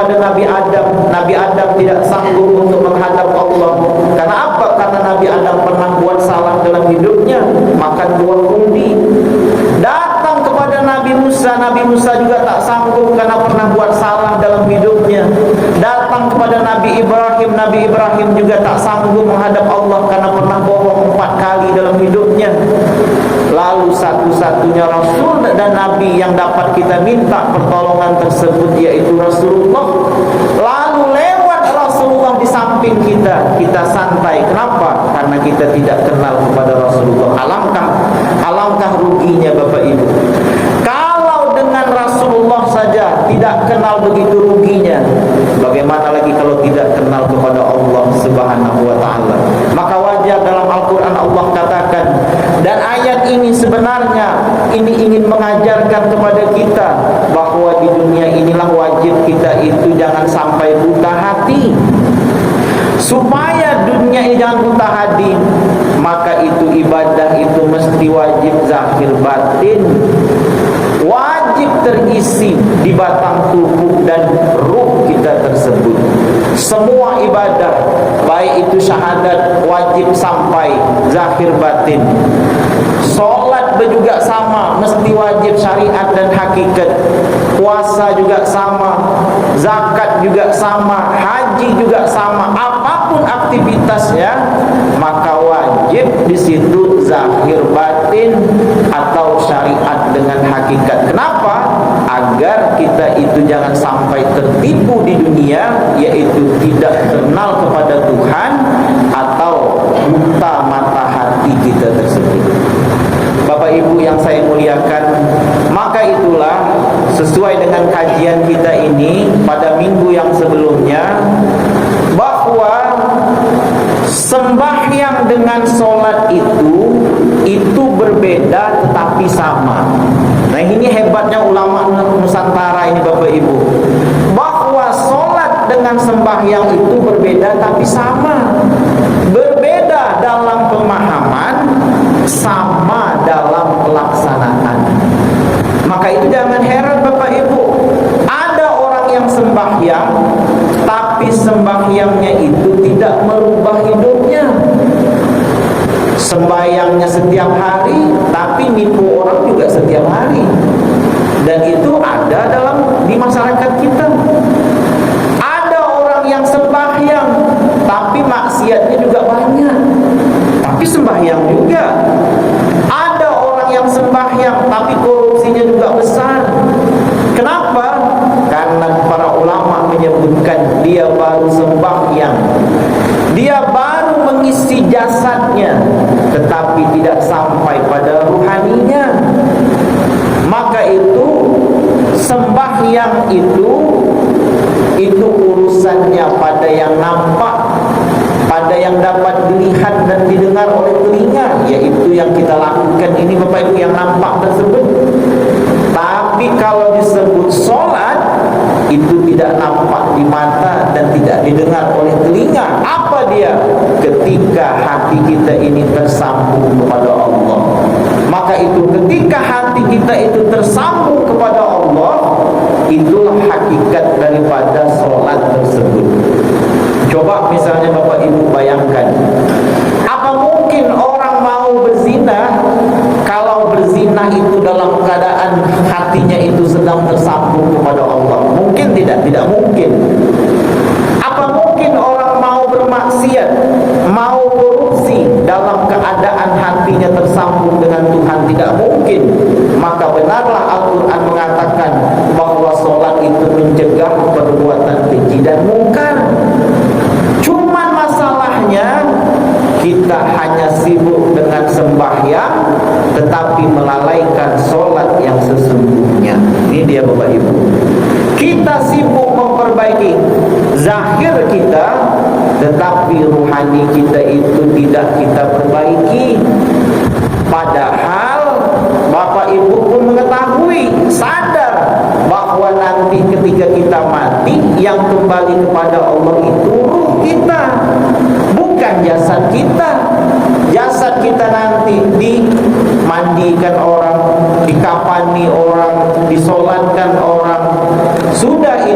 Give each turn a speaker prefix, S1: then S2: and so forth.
S1: kepada Nabi Adam. Nabi Adam tidak sanggup untuk menghadap Allah. Karena apa? Karena Nabi Adam pernah buat salah dalam hidupnya, makan buah undi. Datang kepada Nabi Musa. Nabi Musa juga tak sanggup karena pernah buat salah dalam hidupnya. Datang kepada Nabi Ibrahim. Nabi Ibrahim juga tak sanggup menghadap Allah karena pernah bohong 4 kali dalam hidupnya. Lalu satu-satunya Rasul dan Nabi yang dapat kita minta pertolongan tersebut yaitu Rasulullah. Lalu lewat Rasulullah di samping kita, kita santai. Kenapa? Karena kita tidak kenal kepada Rasulullah. Alangkah ruginya Bapak Ibu. Kalau dengan Rasulullah saja tidak kenal, begitu ruginya, bagaimana lagi kalau tidak kenal kepada Allah Subhanahu wa ta'ala. Maka wajar dalam Al-Quran Allah katakan, dan ayat ini sebenarnya ini ingin mengajarkan kepada kita bahwa di dunia inilah wajib kita itu jangan sampai buta hati. Supaya dunia ini jangan buta hati, maka itu ibadah itu mesti wajib zahir batin, wajib terisi di batang tubuh dan ruh kita tersebut. Semua ibadah, baik itu syahadat, wajib sampai zahir batin. Solat juga sama, mesti wajib syariat dan hakikat. Puasa juga sama, zakat juga sama, haji juga sama. Apapun aktivitasnya, maka wajib di situ zahir batin atau syariat dengan hakikat. Kenapa? Agar kita itu jangan sampai tertipu di dunia, yaitu tidak kenal kepada Tuhan atau buta mata hati kita tersebut. Bapak Ibu yang saya muliakan, maka itulah sesuai dengan kajian kita ini pada minggu yang sebelumnya, bahwa sembahyang dengan sholat itu berbeda tetapi sama. Nah, ini hebatnya ulama Nusantara ini Bapak Ibu, bahwa sholat dengan sembahyang itu berbeda tapi sama. Berbeda dalam pemahaman, sama dalam pelaksanaan. Maka itu jangan heran Bapak Ibu, ada orang yang sembahyang tapi sembahyangnya itu tidak merubah hidupnya. Sembahyangnya setiap hari tapi nipu orang juga setiap hari. Dan itu ada di masyarakat kita. Ada orang yang sembahyang tapi maksiatnya juga banyak, tapi sembahyang juga. Ada orang yang sembahyang tapi korupsinya juga besar. Kenapa? Karena para ulama menyebutkan dia baru sembahyang, dia baru mengisi jasadnya, tetapi tidak sampai pada ruhaninya. Maka itu sembahyang itu urusannya pada yang nampak, pada yang dapat dilihat dan didengar oleh telinga, yaitu yang kita lakukan ini Bapak Ibu, yang nampak tersebut. Tapi kalau disebut sholat, itu tidak nampak di mata dan tidak didengar oleh telinga. Apa dia? Ketika hati kita ini tersambung kepada Allah. Maka itu ketika hati kita itu tersambung kepada Allah, itulah hakikat daripada sholat tersebut. Coba misalnya Bapak Ibu bayangkan, apa mungkin orang mau berzina kalau berzina itu dalam keadaan hatinya itu sedang tersambung kepada Allah? Mungkin tidak? Tidak mungkin. Apa mungkin orang mau bermaksiat, mau korupsi dalam keadaan hatinya tersambung dengan Tuhan? Tidak mungkin. Maka benarlah Al-Quran mengatakan bahwa sholat itu mencegah perbuatan keji dan mungkar. Cuman masalahnya kita hanya sibuk dengan sembahyang tetapi melalaikan sholat yang sesungguhnya. Ini dia Bapak Ibu. Kita sibuk memperbaiki zahir kita, tetapi ruhani kita itu tidak kita perbaiki. Padahal Bapak Ibu pun mengetahui, sadar bahwa nanti ketika kita mati, yang kembali kepada Allah itu ruh kita, bukan jasad kita. Jasad kita nanti dimandikan orang, dikafani orang, disolatkan orang, sudah